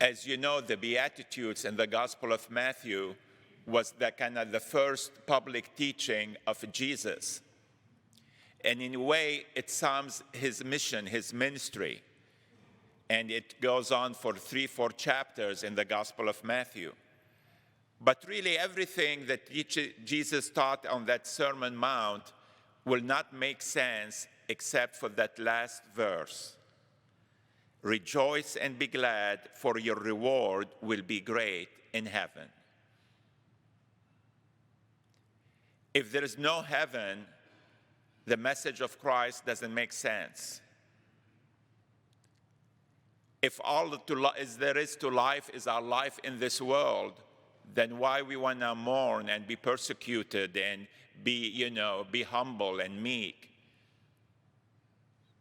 As you know, the Beatitudes in the Gospel of Matthew was the first public teaching of Jesus. And in a way, it sums his mission, his ministry. And it goes on for 3-4 chapters in the Gospel of Matthew. But really, everything that Jesus taught on that Sermon Mount will not make sense except for that last verse. Rejoice and be glad, for your reward will be great in heaven. If there is no heaven, the message of Christ doesn't make sense. If all there is to life is our life in this world, then why we want to mourn and be persecuted and be humble and meek?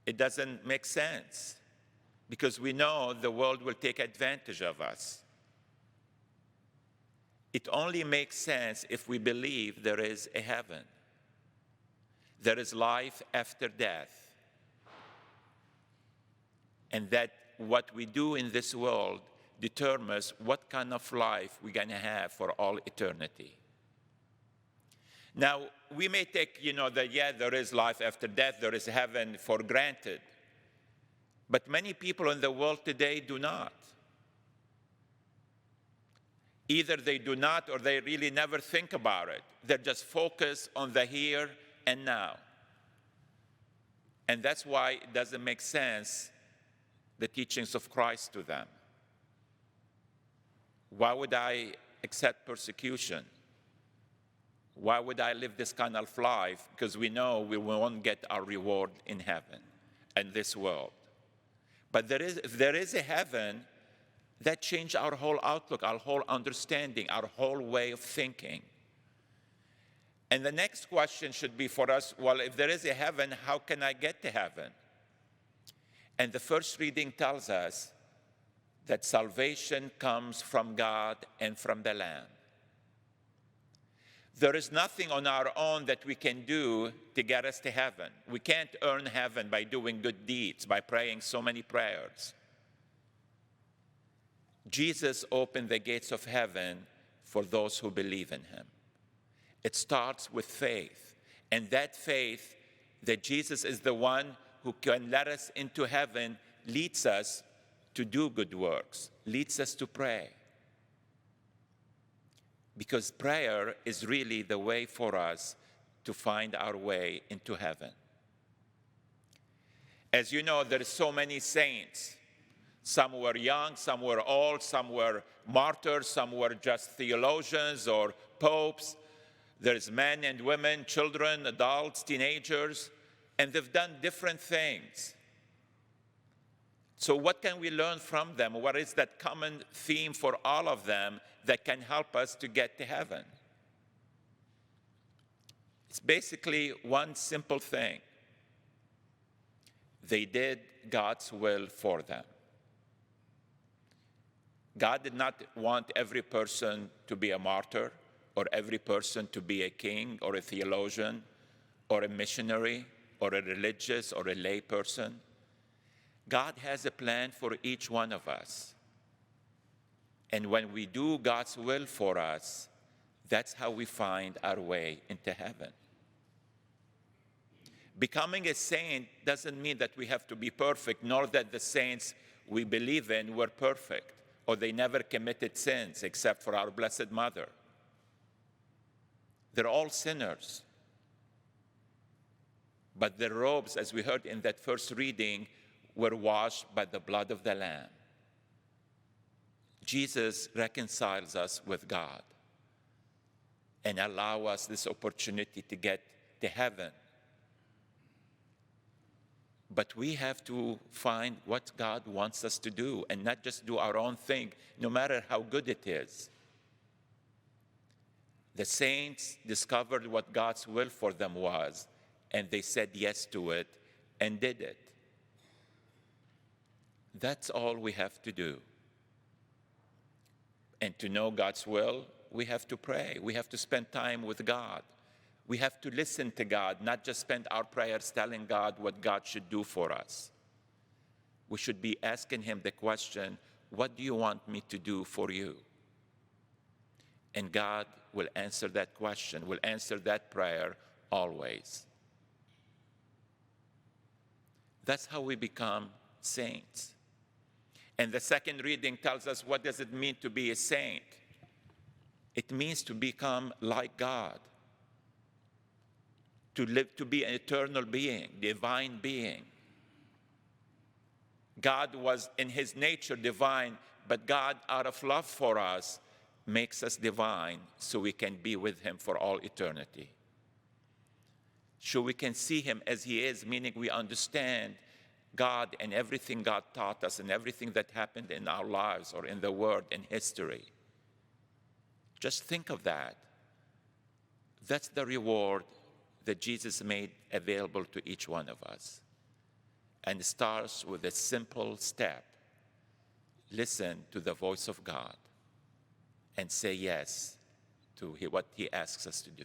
It doesn't make sense, because we know the world will take advantage of us. It only makes sense if we believe there is a heaven. There is life after death. And that what we do in this world determines what kind of life we're going to have for all eternity. Now, we may take, that there is life after death, there is heaven for granted. But many people in the world today do not. Either they do not or they really never think about it. They're just focused on the here and now. And that's why it doesn't make sense, the teachings of Christ to them. Why would I accept persecution? Why would I live this kind of life? Because we know we won't get our reward in heaven and this world. But if there is a heaven, that changed our whole outlook, our whole understanding, our whole way of thinking. And the next question should be for us, well, if there is a heaven, how can I get to heaven? And the first reading tells us that salvation comes from God and from the Lamb. There is nothing on our own that we can do to get us to heaven. We can't earn heaven by doing good deeds, by praying so many prayers. Jesus opened the gates of heaven for those who believe in him. It starts with faith, and that faith that Jesus is the one who can let us into heaven leads us to do good works, leads us to pray. Because prayer is really the way for us to find our way into heaven. As you know, there are so many saints. Some were young, some were old, some were martyrs, some were just theologians or popes. There's men and women, children, adults, teenagers, and they've done different things. So what can we learn from them? What is that common theme for all of them that can help us to get to heaven? It's basically one simple thing. They did God's will for them. God did not want every person to be a martyr, or every person to be a king, or a theologian, or a missionary, or a religious, or a lay person. God has a plan for each one of us. And when we do God's will for us, that's how we find our way into heaven. Becoming a saint doesn't mean that we have to be perfect, nor that the saints we believe in were perfect, or they never committed sins except for our Blessed Mother. They're all sinners. But their robes, as we heard in that first reading, were washed by the blood of the Lamb. Jesus reconciles us with God and allows us this opportunity to get to heaven. But we have to find what God wants us to do and not just do our own thing, no matter how good it is. The saints discovered what God's will for them was, and they said yes to it and did it. That's all we have to do. And to know God's will, we have to pray. We have to spend time with God. We have to listen to God, not just spend our prayers telling God what God should do for us. We should be asking him the question, what do you want me to do for you? And God will answer that question, will answer that prayer always. That's how we become saints. And the second reading tells us, what does it mean to be a saint? It means to become like God, to live, to be an eternal being, divine being. God was in his nature divine, but God, out of love for us, makes us divine so we can be with him for all eternity. So we can see him as he is, meaning we understand God and everything God taught us and everything that happened in our lives or in the world, in history. Just think of that. That's the reward that Jesus made available to each one of us. And it starts with a simple step. Listen to the voice of God and say yes to what he asks us to do.